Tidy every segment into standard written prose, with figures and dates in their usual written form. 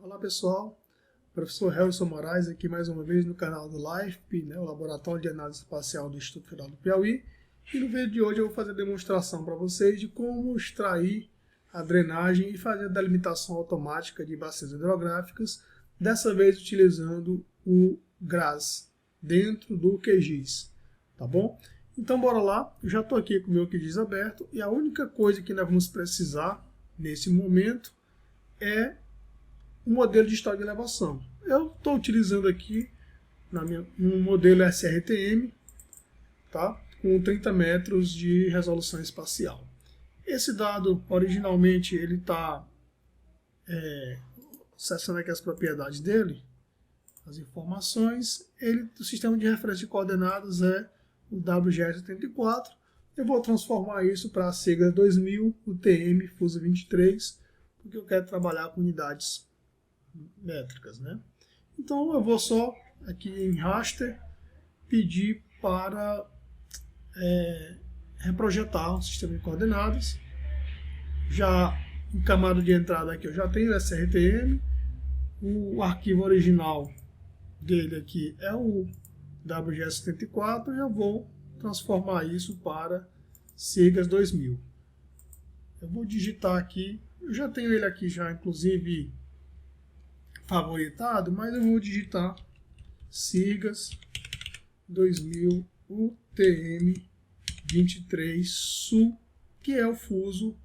Olá pessoal, professor Helson Moraes aqui mais uma vez no canal do LIFEP, o Laboratório de Análise Espacial do Instituto Federal do Piauí. E no vídeo de hoje eu vou fazer a demonstração para vocês de como extrair a drenagem e fazer a delimitação automática de bacias hidrográficas, dessa vez utilizando o GRAS dentro do QGIS, tá bom? Então bora lá, eu já estou aqui com o meu QGIS aberto e a única coisa que nós vamos precisar nesse momento é um modelo de estado de elevação. Eu estou utilizando aqui um modelo SRTM, tá? Com 30 metros de resolução espacial. Esse dado, originalmente, ele está acessando aqui as propriedades dele, as informações. O sistema de referência de coordenadas é o WGS84. Eu vou transformar isso para a sigla 2000 UTM Fuso 23, porque eu quero trabalhar com unidades métricas, né? Então eu vou só aqui em raster pedir para reprojetar o sistema de coordenadas. Já em camada de entrada aqui eu já tenho o SRTM, o arquivo original dele aqui é o WGS74 e eu vou transformar isso para siglas 2000. Eu vou digitar aqui, eu já tenho ele aqui já inclusive favoritado, mas eu vou digitar SIGAS 2000 UTM 23 Sul, que é o fuso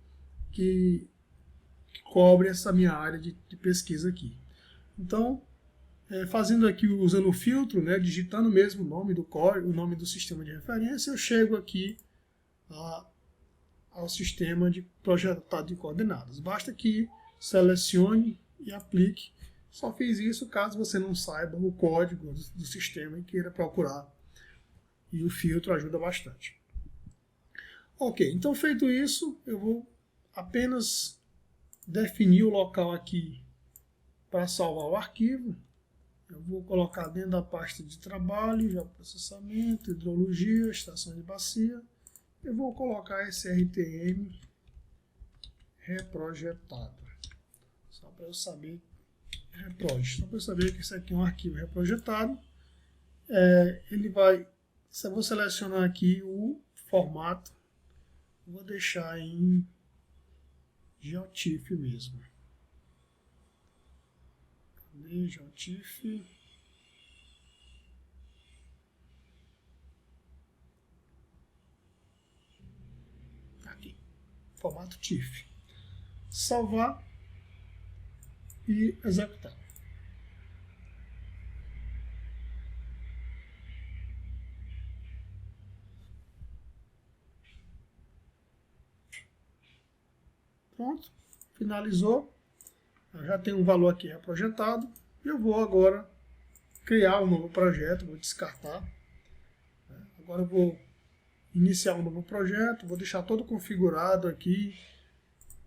que cobre essa minha área de pesquisa aqui. Então, fazendo aqui, usando o filtro, digitando mesmo o nome do código, o nome do sistema de referência, eu chego aqui ao sistema de projetado de coordenadas. Basta que selecione e aplique. Só fiz isso caso você não saiba o código do sistema e queira procurar. E o filtro ajuda bastante. Ok, então feito isso, eu vou apenas definir o local aqui para salvar o arquivo. Eu vou colocar dentro da pasta de trabalho, geoprocessamento, hidrologia, estação de bacia. Eu vou colocar SRTM reprojetado. Só para eu saber. Só para eu saber que esse aqui é um arquivo reprojetado. Eu vou selecionar aqui o formato. Vou deixar em GeoTIFF mesmo. Cadê GeoTIFF? Aqui. Formato TIFF. Salvar e executar. Pronto, finalizou. Eu já tenho um valor aqui reprojetado. Eu vou agora criar um novo projeto, vou descartar. Agora eu vou iniciar um novo projeto, vou deixar todo configurado aqui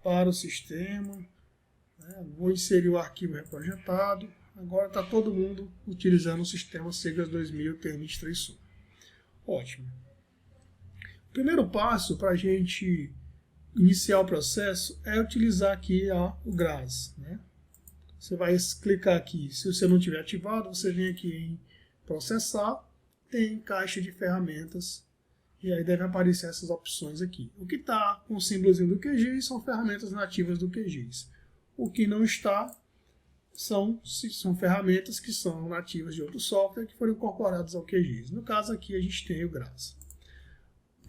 para o sistema. Vou inserir o arquivo reprojetado. Agora está todo mundo utilizando o sistema SIGAS 2000 TM23 Sul. Ótimo. O primeiro passo para a gente iniciar o processo é utilizar aqui o GRAS. Você vai clicar aqui. Se você não tiver ativado, você vem aqui em processar, tem caixa de ferramentas e aí deve aparecer essas opções aqui. O que está com o símbolozinho do QGIS são ferramentas nativas do QGIS. O que não está são ferramentas que são nativas de outro software que foram incorporadas ao QGIS. No caso aqui a gente tem o GRAS.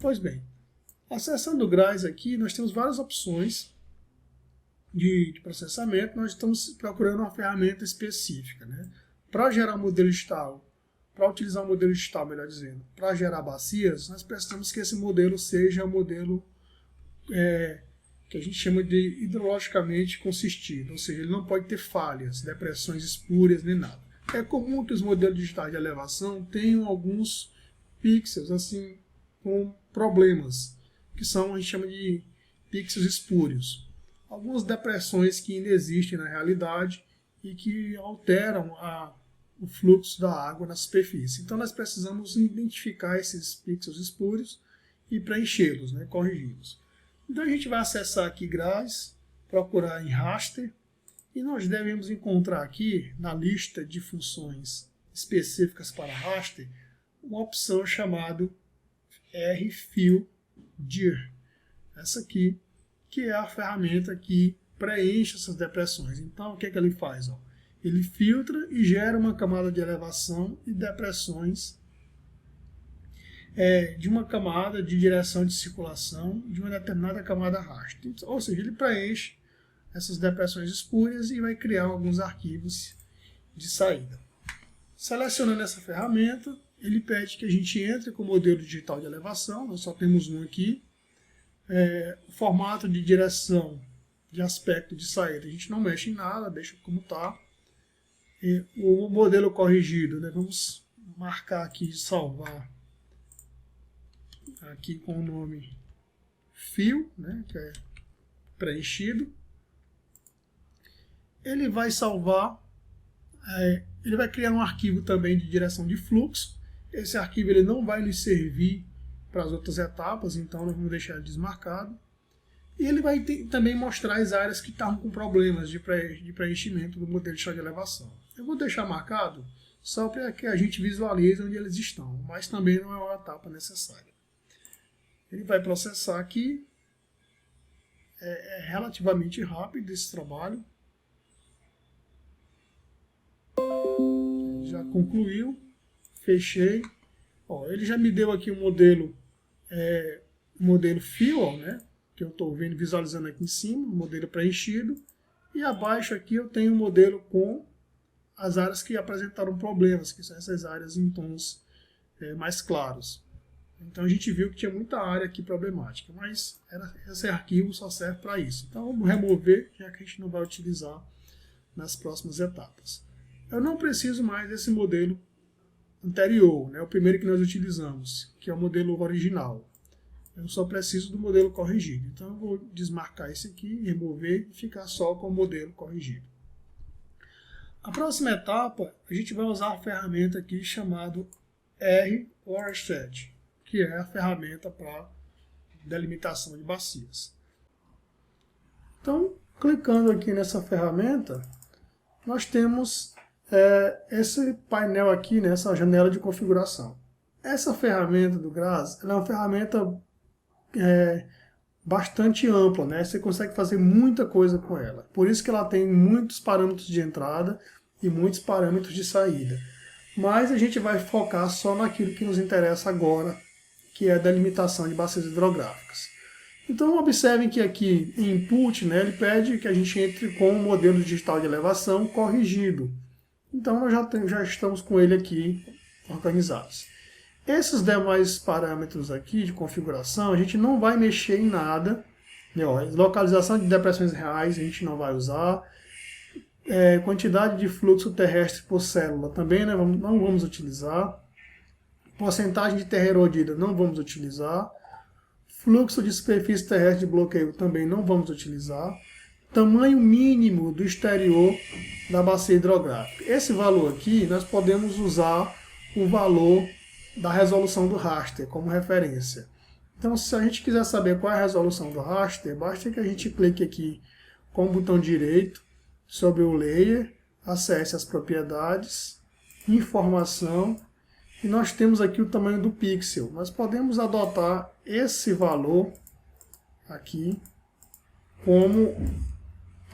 Pois bem, acessando o GRAS aqui nós temos várias opções de processamento. Nós estamos procurando uma ferramenta específica. Para gerar modelo digital, para utilizar um modelo digital, melhor dizendo, para gerar bacias, nós precisamos que esse modelo seja um modelo que a gente chama de hidrologicamente consistido, ou seja, ele não pode ter falhas, depressões espúrias, nem nada. É comum que os modelos digitais de elevação tenham alguns pixels assim com problemas, que a gente chama de pixels espúrios. Algumas depressões que ainda existem na realidade e que alteram o fluxo da água na superfície. Então nós precisamos identificar esses pixels espúrios e preenchê-los, corrigi-los. Então a gente vai acessar aqui GRAS, procurar em raster E nós devemos encontrar aqui, na lista de funções específicas para raster, uma opção chamada rFildir. Essa aqui, que é a ferramenta que preenche essas depressões. Então, o que é que ele faz? Ó? Ele filtra e gera uma camada de elevação e depressões de uma camada de direção de circulação de uma determinada camada raster. Ou seja, ele preenche essas depressões espúrias e vai criar alguns arquivos de saída. Selecionando essa ferramenta, ele pede que a gente entre com o modelo digital de elevação, nós só temos um aqui. O formato de direção de aspecto de saída, a gente não mexe em nada, deixa como está. O modelo corrigido, né, vamos marcar aqui e salvar aqui com o nome fio, né, que é preenchido. Ele vai salvar, ele vai criar um arquivo também de direção de fluxo. Esse arquivo ele não vai lhe servir para as outras etapas, então nós vamos deixar ele desmarcado. E ele vai também mostrar as áreas que estavam com problemas de preenchimento do modelo de elevação. Eu vou deixar marcado só para que a gente visualize onde eles estão, mas também não é uma etapa necessária. Ele vai processar aqui, é relativamente rápido esse trabalho. Já concluiu, fechei. Ó, ele já me deu aqui um modelo fio, né, que eu estou visualizando aqui em cima, um modelo preenchido. E abaixo aqui eu tenho um modelo com as áreas que apresentaram problemas, que são essas áreas em tons mais claros. Então a gente viu que tinha muita área aqui problemática, mas esse arquivo só serve para isso. Então vamos remover, já que a gente não vai utilizar nas próximas etapas. Eu não preciso mais desse modelo anterior, né, o primeiro que nós utilizamos, que é o modelo original. Eu só preciso do modelo corrigido. Então eu vou desmarcar esse aqui, remover e ficar só com o modelo corrigido. A próxima etapa, a gente vai usar a ferramenta aqui chamada rWatershed, que é a ferramenta para delimitação de bacias. Então, clicando aqui nessa ferramenta, nós temos esse painel aqui, nessa janela de configuração. Essa ferramenta do GRASS, ela é uma ferramenta bastante ampla, né? Você consegue fazer muita coisa com ela. Por isso que ela tem muitos parâmetros de entrada e muitos parâmetros de saída. Mas a gente vai focar só naquilo que nos interessa agora, que é a delimitação de bacias hidrográficas. Então observem que aqui em input, né, ele pede que a gente entre com o modelo digital de elevação corrigido. Então nós já estamos com ele aqui organizados. Esses demais parâmetros aqui de configuração, a gente não vai mexer em nada. Localização de depressões reais a gente não vai usar. Quantidade de fluxo terrestre por célula também, né, não vamos utilizar. Porcentagem de terra erodida não vamos utilizar. Fluxo de superfície terrestre de bloqueio também não vamos utilizar. Tamanho mínimo do exterior da bacia hidrográfica. Esse valor aqui nós podemos usar o valor da resolução do raster como referência. Então, se a gente quiser saber qual é a resolução do raster, basta que a gente clique aqui com o botão direito sobre o layer, acesse as propriedades, informação, e nós temos aqui o tamanho do pixel. Nós podemos adotar esse valor aqui como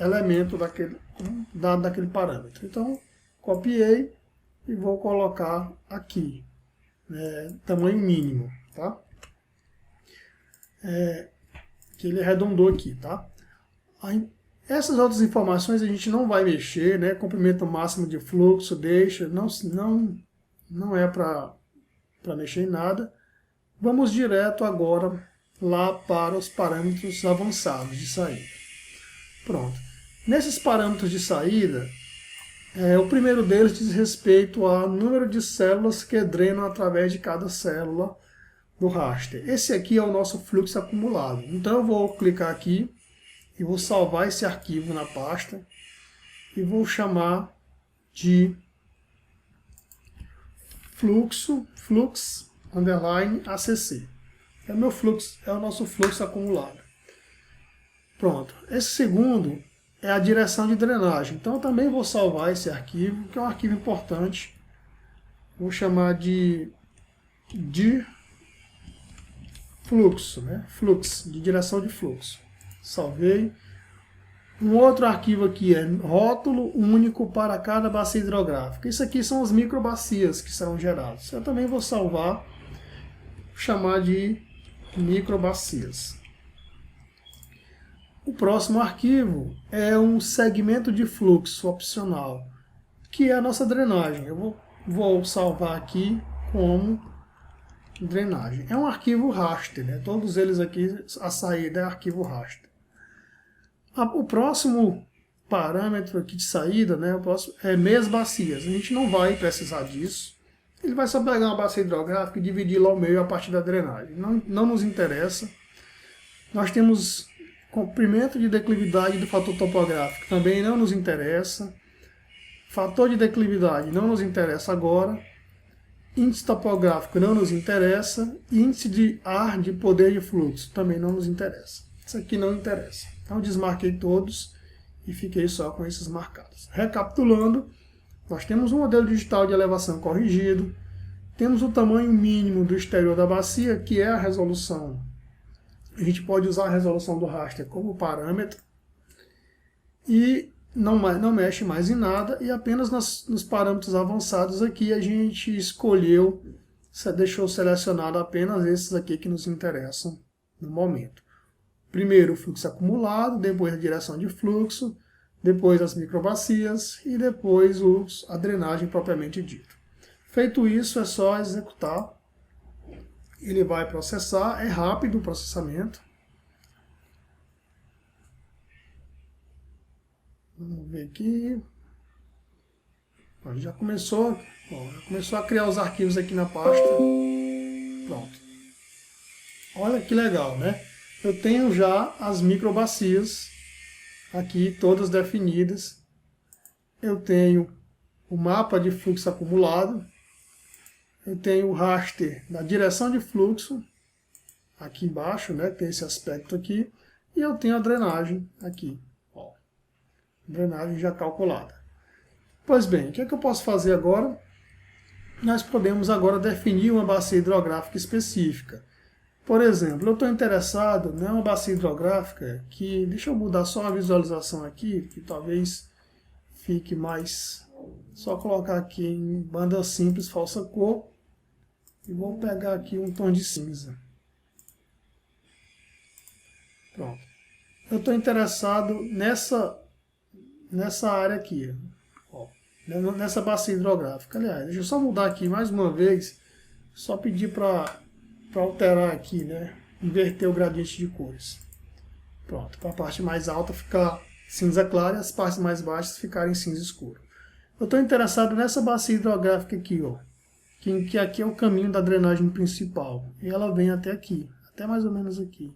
elemento daquele parâmetro. Então, copiei e vou colocar aqui. Tamanho mínimo, tá? Que ele arredondou aqui, tá? Essas outras informações a gente não vai mexer, né? Comprimento máximo de fluxo, deixa, não é para mexer em nada. Vamos direto agora lá para os parâmetros avançados de saída. Pronto. Nesses parâmetros de saída, o primeiro deles diz respeito ao número de células que drenam através de cada célula do raster. Esse aqui é o nosso fluxo acumulado. Então eu vou clicar aqui e vou salvar esse arquivo na pasta e vou chamar de flux underline ACC. É o nosso fluxo acumulado. Pronto. Esse segundo é a direção de drenagem. Então eu também vou salvar esse arquivo, que é um arquivo importante. Vou chamar de fluxo, né? Flux, de direção de fluxo. Salvei. Um outro arquivo aqui é rótulo único para cada bacia hidrográfica. Isso aqui são as microbacias que serão geradas. Eu também vou salvar, vou chamar de microbacias. O próximo arquivo é um segmento de fluxo opcional, que é a nossa drenagem. Eu vou salvar aqui como drenagem. É um arquivo raster, né? Todos eles aqui, a saída é arquivo raster. O próximo parâmetro aqui de saída, né, é meias bacias. A gente não vai precisar disso. Ele vai só pegar uma bacia hidrográfica e dividi-la ao meio a partir da drenagem. Não nos interessa. Nós temos comprimento de declividade do fator topográfico, também não nos interessa. Fator de declividade não nos interessa agora. Índice topográfico não nos interessa. Índice de ar de poder de fluxo também não nos interessa. Isso aqui não interessa. Então desmarquei todos e fiquei só com esses marcados. Recapitulando, nós temos um modelo digital de elevação corrigido, temos o tamanho mínimo do exterior da bacia, que é a resolução. A gente pode usar a resolução do raster como parâmetro e não mexe mais em nada, e apenas nos parâmetros avançados aqui a gente escolheu, deixou selecionado apenas esses aqui que nos interessam no momento. Primeiro o fluxo acumulado, depois a direção de fluxo, depois as microbacias e depois a drenagem propriamente dita. Feito isso, é só executar. Ele vai processar, é rápido o processamento. Vamos ver aqui. Já começou a criar os arquivos aqui na pasta. Pronto. Olha que legal, né? Eu tenho já as microbacias aqui todas definidas. Eu tenho o mapa de fluxo acumulado. Eu tenho o raster da direção de fluxo aqui embaixo, né? Tem esse aspecto aqui. E eu tenho a drenagem aqui. Ó, drenagem já calculada. Pois bem, o que é que eu posso fazer agora? Nós podemos agora definir uma bacia hidrográfica específica. Por exemplo, eu estou interessado numa bacia hidrográfica que, deixa eu mudar só a visualização aqui, que talvez fique mais, só colocar aqui em banda simples, falsa cor, e vou pegar aqui um tom de cinza. Pronto. Eu estou interessado nessa área aqui, ó, nessa bacia hidrográfica. Aliás, deixa eu só mudar aqui mais uma vez, só pedir para alterar aqui, né? Inverter o gradiente de cores. Pronto, para a parte mais alta ficar cinza clara e as partes mais baixas ficarem cinza escuro. Eu estou interessado nessa bacia hidrográfica aqui, ó, que aqui é o caminho da drenagem principal. E ela vem até aqui, até mais ou menos aqui.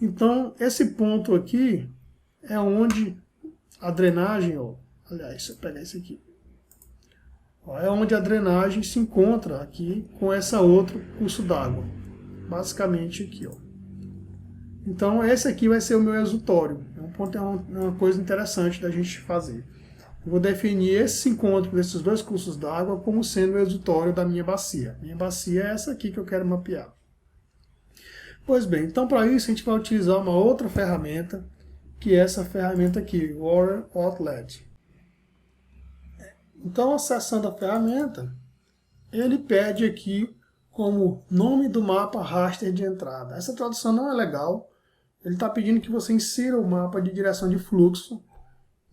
Então, esse ponto aqui é onde a drenagem, ó, aliás, deixa eu pegar esse aqui. É onde a drenagem se encontra aqui com essa outro curso d'água. Basicamente aqui, ó. Então esse aqui vai ser o meu exutório. É uma coisa interessante da gente fazer. Eu vou definir esse encontro desses dois cursos d'água como sendo o exutório da minha bacia. Minha bacia é essa aqui que eu quero mapear. Pois bem, então para isso a gente vai utilizar uma outra ferramenta, que é essa ferramenta aqui, Water Outlet. Então, acessando a ferramenta, ele pede aqui como nome do mapa raster de entrada. Essa tradução não é legal. Ele está pedindo que você insira o mapa de direção de fluxo.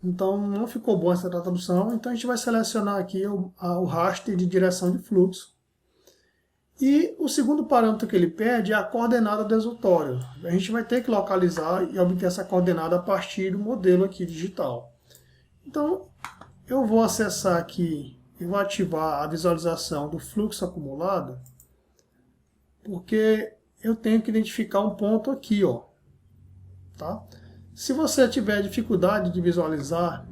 Então, não ficou boa essa tradução. Então, a gente vai selecionar aqui o raster de direção de fluxo. E o segundo parâmetro que ele pede é a coordenada do exutório. A gente vai ter que localizar e obter essa coordenada a partir do modelo aqui digital. Então, eu vou acessar aqui e vou ativar a visualização do fluxo acumulado, porque eu tenho que identificar um ponto aqui, ó, tá? Se você tiver dificuldade de visualizar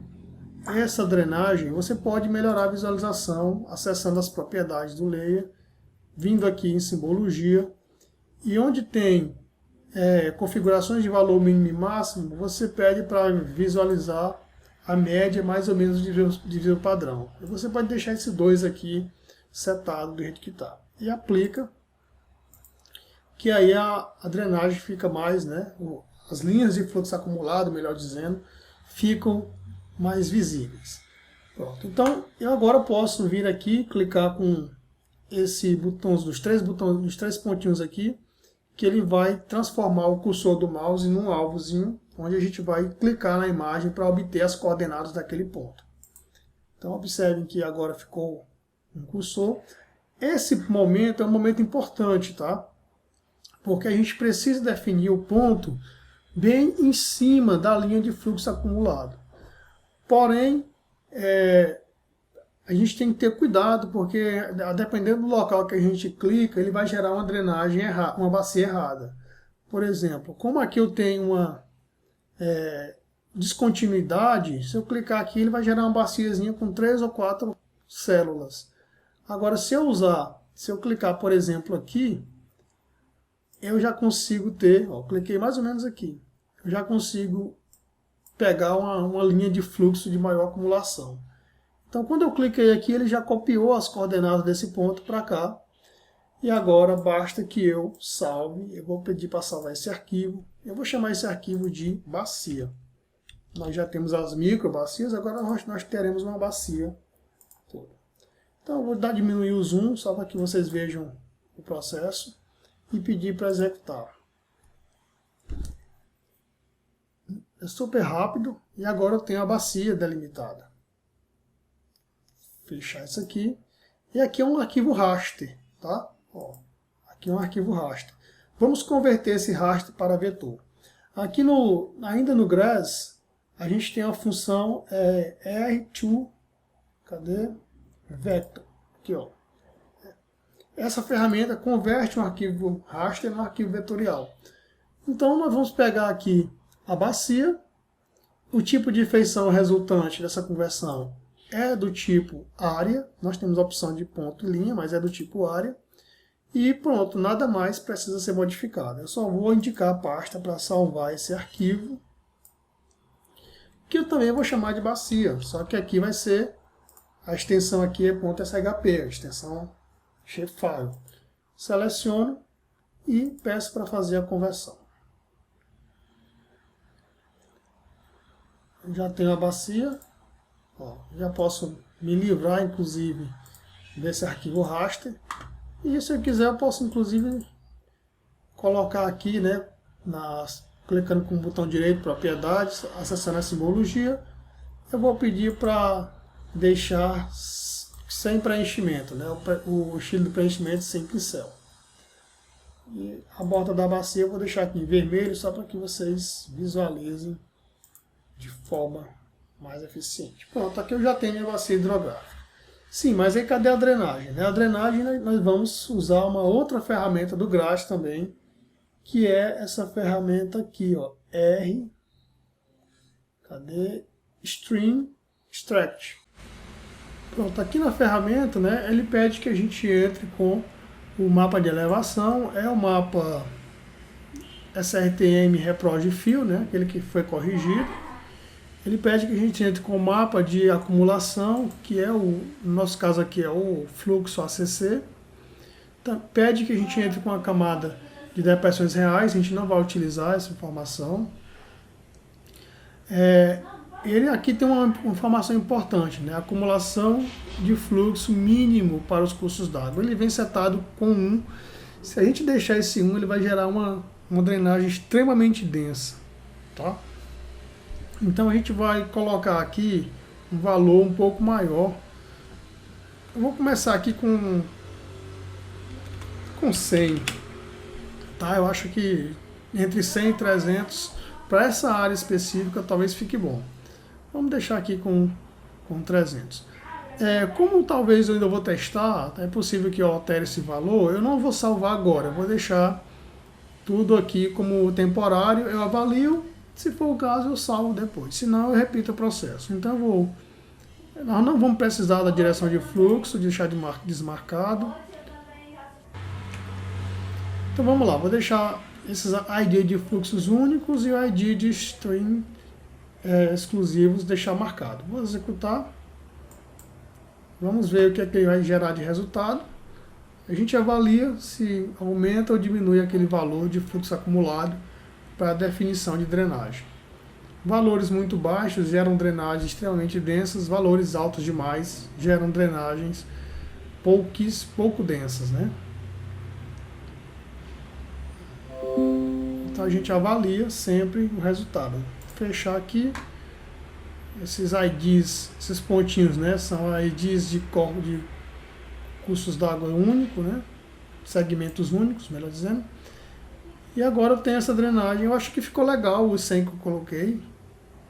essa drenagem, você pode melhorar a visualização acessando as propriedades do layer, vindo aqui em simbologia, e onde tem configurações de valor mínimo e máximo, você pede para visualizar a média mais ou menos de nível padrão. E você pode deixar esse 2 aqui setado do jeito que está. E aplica, que aí a drenagem fica mais, né, as linhas de fluxo acumulado, melhor dizendo, ficam mais visíveis. Pronto. Então, eu agora posso vir aqui, clicar com esse botão, dos três pontinhos aqui, que ele vai transformar o cursor do mouse num alvozinho, onde a gente vai clicar na imagem para obter as coordenadas daquele ponto. Então, observem que agora ficou um cursor. Esse momento é um momento importante, tá? Porque a gente precisa definir o ponto bem em cima da linha de fluxo acumulado. Porém, a gente tem que ter cuidado, porque dependendo do local que a gente clica, ele vai gerar uma drenagem errada, uma bacia errada. Por exemplo, como aqui eu tenho uma descontinuidade, se eu clicar aqui, ele vai gerar uma baciazinha com 3 ou 4 células. Agora, se eu clicar, por exemplo, aqui, eu já consigo ter, cliquei mais ou menos aqui, eu já consigo pegar uma linha de fluxo de maior acumulação. Então, quando eu cliquei aqui, ele já copiou as coordenadas desse ponto para cá. E agora basta que eu salve. Eu vou pedir para salvar esse arquivo. Eu vou chamar esse arquivo de bacia. Nós já temos as microbacias, agora nós teremos uma bacia toda. Então, eu vou diminuir o zoom, só para que vocês vejam o processo. E pedir para executar. É super rápido. E agora eu tenho a bacia delimitada. Fechar isso aqui. E aqui é um arquivo raster, tá? Aqui é um arquivo raster. Vamos converter esse raster para vetor. Aqui ainda no Grass, a gente tem a função R2, Vector. Aqui, ó. Essa ferramenta converte um arquivo raster em um arquivo vetorial. Então nós vamos pegar aqui a bacia. O tipo de feição resultante dessa conversão é do tipo área, nós temos a opção de ponto e linha, mas é do tipo área. E pronto, nada mais precisa ser modificado. Eu só vou indicar a pasta para salvar esse arquivo, que eu também vou chamar de bacia, só que aqui vai ser, a extensão aqui é .shp, a extensão shapefile. Seleciono e peço para fazer a conversão. Já tenho a bacia. Já posso me livrar, inclusive, desse arquivo raster. E se eu quiser, eu posso, inclusive, colocar aqui, né, clicando com o botão direito, propriedades, acessando a simbologia. Eu vou pedir para deixar sem preenchimento, né, o estilo de preenchimento sem pincel. E a borda da bacia eu vou deixar aqui em vermelho, só para que vocês visualizem de forma mais eficiente. Pronto, aqui eu já tenho minha bacia hidrográfica. Sim, mas aí cadê a drenagem? A drenagem nós vamos usar uma outra ferramenta do Grass também, que é essa ferramenta aqui, ó, Stream Extract. Pronto, aqui na ferramenta, né, ele pede que a gente entre com o mapa de elevação, é o mapa SRTM Reproj Fill, né, aquele que foi corrigido. Ele pede que a gente entre com o mapa de acumulação, que é no nosso caso aqui é o fluxo ACC. Então, pede que a gente entre com a camada de depressões reais, a gente não vai utilizar essa informação. Ele aqui tem uma informação importante, né? Acumulação de fluxo mínimo para os cursos d'água. Ele vem setado com 1. Se a gente deixar esse 1, ele vai gerar uma drenagem extremamente densa, tá? Então a gente vai colocar aqui um valor um pouco maior. Eu vou começar aqui com 100, tá? Eu acho que entre 100 e 300, para essa área específica, talvez fique bom. Vamos deixar aqui com 300. Como talvez eu ainda vou testar, é possível que eu altere esse valor, eu não vou salvar agora, eu vou deixar tudo aqui como temporário, eu avalio. Se for o caso, eu salvo depois. Se não, eu repito o processo. Então, nós não vamos precisar da direção de fluxo, deixar desmarcado. Então, vamos lá. Vou deixar esses ID de fluxos únicos e o ID de stream exclusivos deixar marcado. Vou executar. Vamos ver o que é que ele vai gerar de resultado. A gente avalia se aumenta ou diminui aquele valor de fluxo acumulado para a definição de drenagem. Valores muito baixos geram drenagens extremamente densas, valores altos demais geram drenagens pouco densas, né? Então a gente avalia sempre o resultado. Vou fechar aqui. Esses IDs, esses pontinhos, né, são IDs de cursos d'água único, né, segmentos únicos, melhor dizendo. E agora eu tenho essa drenagem. Eu acho que ficou legal o 100 que eu coloquei,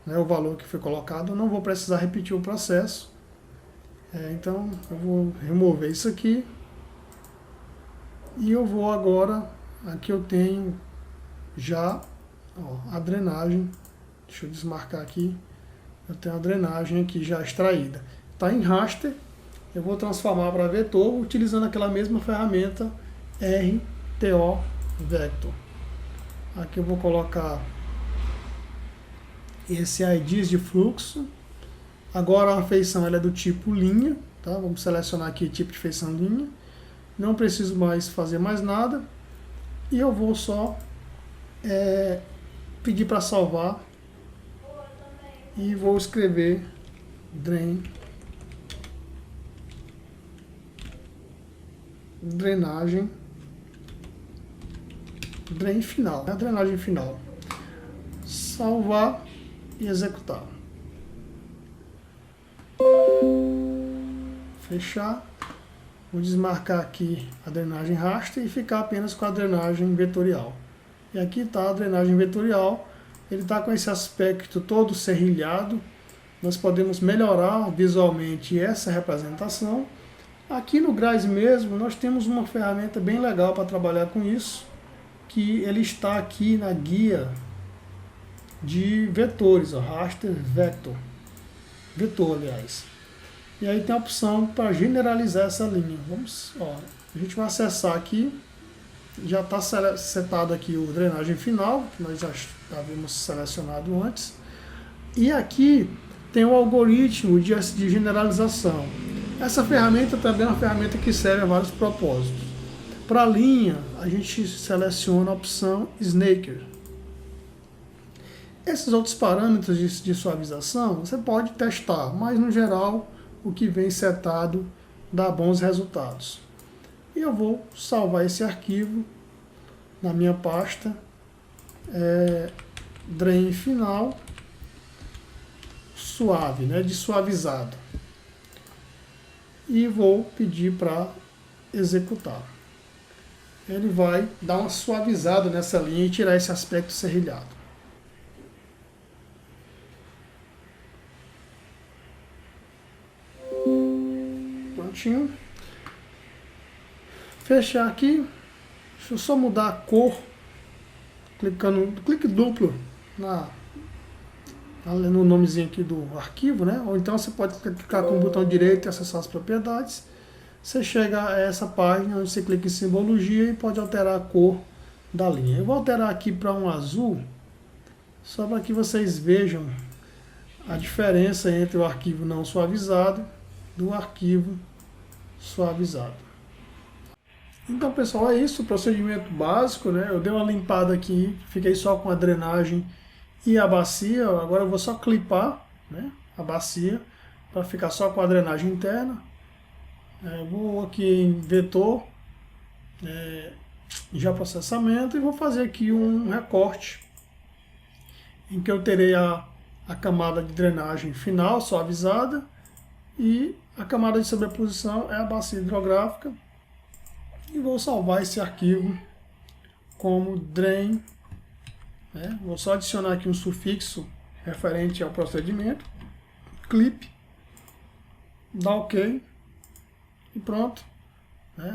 né, o valor que foi colocado. Eu não vou precisar repetir o processo. Então eu vou remover isso aqui. E eu vou agora, aqui eu tenho já a drenagem. Deixa eu desmarcar aqui. Eu tenho a drenagem aqui já extraída. Está em raster. Eu vou transformar para vetor utilizando aquela mesma ferramenta RTO Vector. Aqui eu vou colocar esse IDs de fluxo. Agora a feição ela é do tipo linha. Tá? Vamos selecionar aqui o tipo de feição linha. Não preciso mais fazer mais nada. E eu vou só pedir para salvar. E vou escrever drenagem final, a drenagem final. Salvar e executar. Fechar. Vou desmarcar aqui a drenagem raster e ficar apenas com a drenagem vetorial. E aqui está a drenagem vetorial. Ele está com esse aspecto todo serrilhado. Nós podemos melhorar visualmente essa representação. Aqui no GRAS mesmo, nós temos uma ferramenta bem legal para trabalhar com isso, que ele está aqui na guia de vetores, raster vector, vetor, aliás. E aí tem a opção para generalizar essa linha. A gente vai acessar aqui. Já está setado aqui o drenagem final, que nós já havíamos selecionado antes. E aqui tem o algoritmo de generalização. Essa ferramenta também é uma ferramenta que serve a vários propósitos. Para a linha, a gente seleciona a opção Snaker. Esses outros parâmetros de suavização você pode testar, mas no geral o que vem setado dá bons resultados. E eu vou salvar esse arquivo na minha pasta drain final suave, né, de suavizado. E vou pedir para executar. Ele vai dar uma suavizada nessa linha e tirar esse aspecto serrilhado. Prontinho. Fechar aqui. Deixa eu só mudar a cor. Clique duplo no nomezinho aqui do arquivo, né? Ou então você pode clicar com o botão direito e acessar as propriedades. Você chega a essa página onde você clica em simbologia e pode alterar a cor da linha. Eu vou alterar aqui para um azul, só para que vocês vejam a diferença entre o arquivo não suavizado do arquivo suavizado. Então, pessoal, é isso, o procedimento básico, né? Eu dei uma limpada aqui, fiquei só com a drenagem e a bacia. Agora eu vou só clipar, né, a bacia para ficar só com a drenagem interna. Vou aqui em vetor, já processamento, e vou fazer aqui um recorte em que eu terei a camada de drenagem final suavizada e a camada de sobreposição é a bacia hidrográfica. E vou salvar esse arquivo como drain. Vou só adicionar aqui um sufixo referente ao procedimento. Clip. Dá OK. E pronto.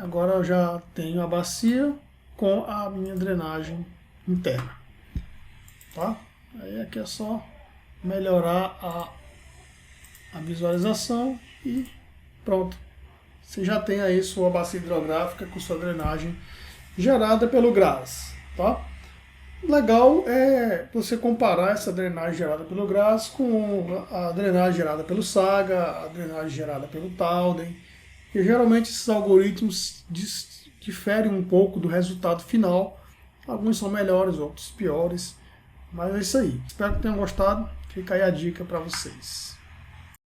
Agora eu já tenho a bacia com a minha drenagem interna. Tá? Aí aqui é só melhorar a visualização e pronto. Você já tem aí sua bacia hidrográfica com sua drenagem gerada pelo GRAS. Tá? Legal é você comparar essa drenagem gerada pelo GRASS com a drenagem gerada pelo Saga, a drenagem gerada pelo Towden. E geralmente esses algoritmos diferem um pouco do resultado final. Alguns são melhores, outros piores. Mas é isso aí. Espero que tenham gostado. Fica aí a dica para vocês.